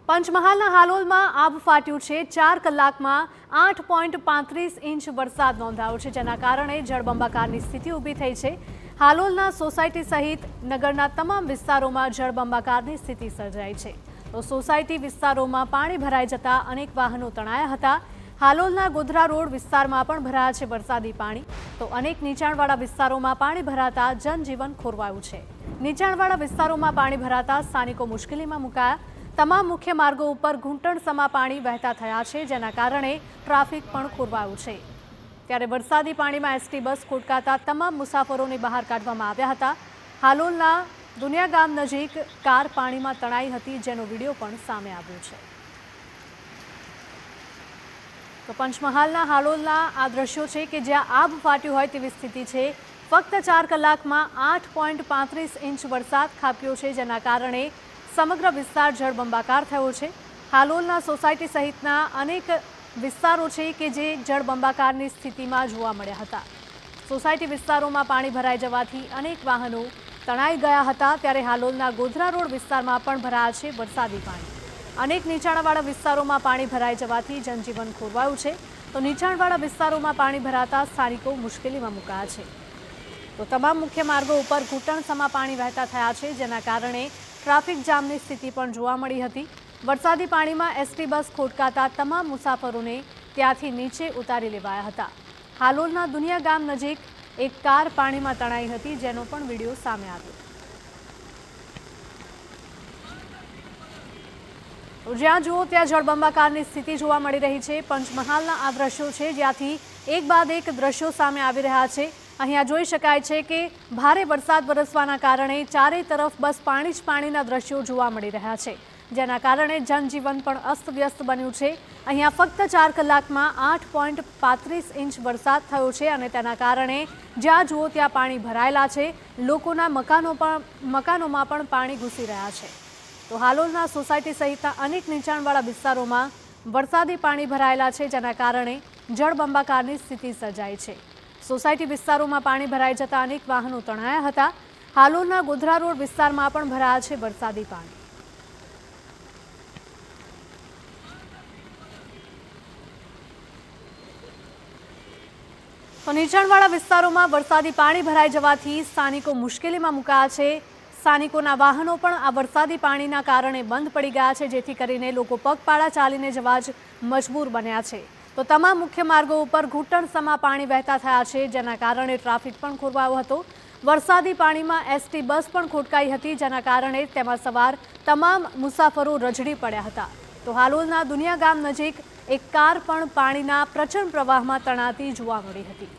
પંચમહાલના હાલોલમાં આબ ફાટ્યું છે। 4 કલાકમાં 8.35 ઇંચ વરસાદ નોંધાયો છે, જેના કારણે જળબંબાકારની સ્થિતિ ઊભી થઈ છે। હાલોલના સોસાયટી સહિત નગરના તમામ વિસ્તારોમાં જળબંબાકારની સ્થિતિ સર્જાઈ છે। તો સોસાયટી વિસ્તારોમાં પાણી ભરાઈ જતા અનેક વાહનો તણાયા હતા। હાલોલના ગોધરા રોડ વિસ્તારમાં પણ ભરાયા છે વરસાદી પાણી। તો અનેક નીચાણવાળા વિસ્તારોમાં પાણી ભરાતા જનજીવન ખોરવાયું છે। નીચાણવાળા વિસ્તારોમાં પાણી ભરાતા સ્થાનિકો મુશ્કેલીમાં મુકાયા। તમામ મુખ્ય માર્ગો ઉપર ઘૂંટણસમા પાણી વહેતા થયા છે, જેના કારણે ટ્રાફિક પણ ખોરવાયું છે। ત્યારે વરસાદી પાણીમાં એસટી બસ ખોટકાતા તમામ મુસાફરોને બહાર કાઢવામાં આવ્યા હતા। હાલોલના દુનિયા ગામ નજીક કાર પાણીમાં તણાઈ હતી, જેનો વિડીયો પણ સામે આવ્યો છે। તો પંચમહાલના હાલોલના આ દ્રશ્યો છે કે જ્યાં આબ ફાટ્યું હોય તેવી સ્થિતિ છે। ફક્ત 4 કલાકમાં 8.35 ઇંચ વરસાદ ખાબક્યો છે, જેના કારણે સમગ્ર વિસ્તાર જળબંબાકાર થયો છે। હાલોલના સોસાયટી સહિતના અનેક વિસ્તારો છે કે જે જળબંબાકારની સ્થિતિમાં જોવા મળ્યા હતા। સોસાયટી વિસ્તારોમાં પાણી ભરાઈ જવાથી અનેક વાહનો તણાઈ ગયા હતા। ત્યારે હાલોલના ગોધરા રોડ વિસ્તારમાં પણ ભરાયા છે વરસાદી પાણી। અનેક નીચાણવાળા વિસ્તારોમાં પાણી ભરાઈ જવાથી જનજીવન ખોરવાયું છે। તો નીચાણવાળા વિસ્તારોમાં પાણી ભરાતા સ્થાનિકો મુશ્કેલીમાં મુકાયા છે। તો તમામ મુખ્ય માર્ગો ઉપર ઘૂંટણસમા પાણી વહેતા થયા છે, જેના કારણે ટ્રાફિક જામની સ્થિતિ પણ જોવા મળી હતી। વરસાદી પાણીમાં એસટી બસ ખોટકાતા તમામ મુસાફરોને ત્યાંથી નીચે ઉતારી લેવાયા હતા। હાલોલના દુનિયા ગામ નજીક એક કાર પાણીમાં તણાઈ હતી, જેનો પણ વિડીયો સામે આવ્યો। જ્યાં જુઓ ત્યાં જળબંબાકારની સ્થિતિ જોવા મળી રહી છે। પંચમહાલના આ દ્રશ્યો છે, જ્યાંથી એક બાદ એક દ્રશ્યો સામે આવી રહ્યા છે। અહીંયા જોઈ શકાય છે કે ભારે વરસાદ વરસવાના કારણે ચારે તરફ બસ પાણી જ પાણીના દ્રશ્યો જોવા મળી રહ્યા છે, જેના કારણે જનજીવન પણ અસ્તવ્યસ્ત બન્યું છે। અહીંયા ફક્ત 4 કલાકમાં 8.35 ઇંચ વરસાદ થયો છે અને તેના કારણે જ્યાં જુઓ ત્યાં પાણી ભરાયેલા છે। લોકોના મકાનોમાં પણ પાણી ઘૂસી રહ્યા છે। તો હાલોલના સોસાયટી સહિતના અનેક નીચાણવાળા વિસ્તારોમાં વરસાદી પાણી ભરાયેલા છે, જેના કારણે જળબંબાકારની સ્થિતિ સર્જાઈ છે। સોસાયટી વિસ્તારોમાં પાણી ભરાઈ જતા અનેક વાહનો તણાયા હતા। હાલોલના ગોધરા રોડ વિસ્તારમાં પણ ભરાયા છે વરસાદી પાણી। તો નીચાણવાળા વિસ્તારોમાં વરસાદી પાણી ભરાઈ જવાથી સ્થાનિકો મુશ્કેલીમાં મુકાયા છે। સ્થાનિકોના વાહનો પણ આ વરસાદી પાણીના કારણે બંધ પડી ગયા છે, જેથી કરીને લોકો પગપાળા ચાલીને જવા જ મજબૂર બન્યા છે। તો તમામ મુખ્ય માર્ગો ઉપર ઘૂંટણસમા પાણી વહેતા થયા છે, જેના કારણે ટ્રાફિક પણ ખોરવાયો હતો। વરસાદી પાણીમાં એસટી બસ પણ ખોટકાઈ હતી, જેના કારણે તેમાં સવાર તમામ મુસાફરો રઝળી પડ્યા હતા। તો હાલોલના દુનિયા ગામ નજીક એક કાર પણ પાણીના પ્રચંડ પ્રવાહમાં તણાતી જોવા મળી હતી।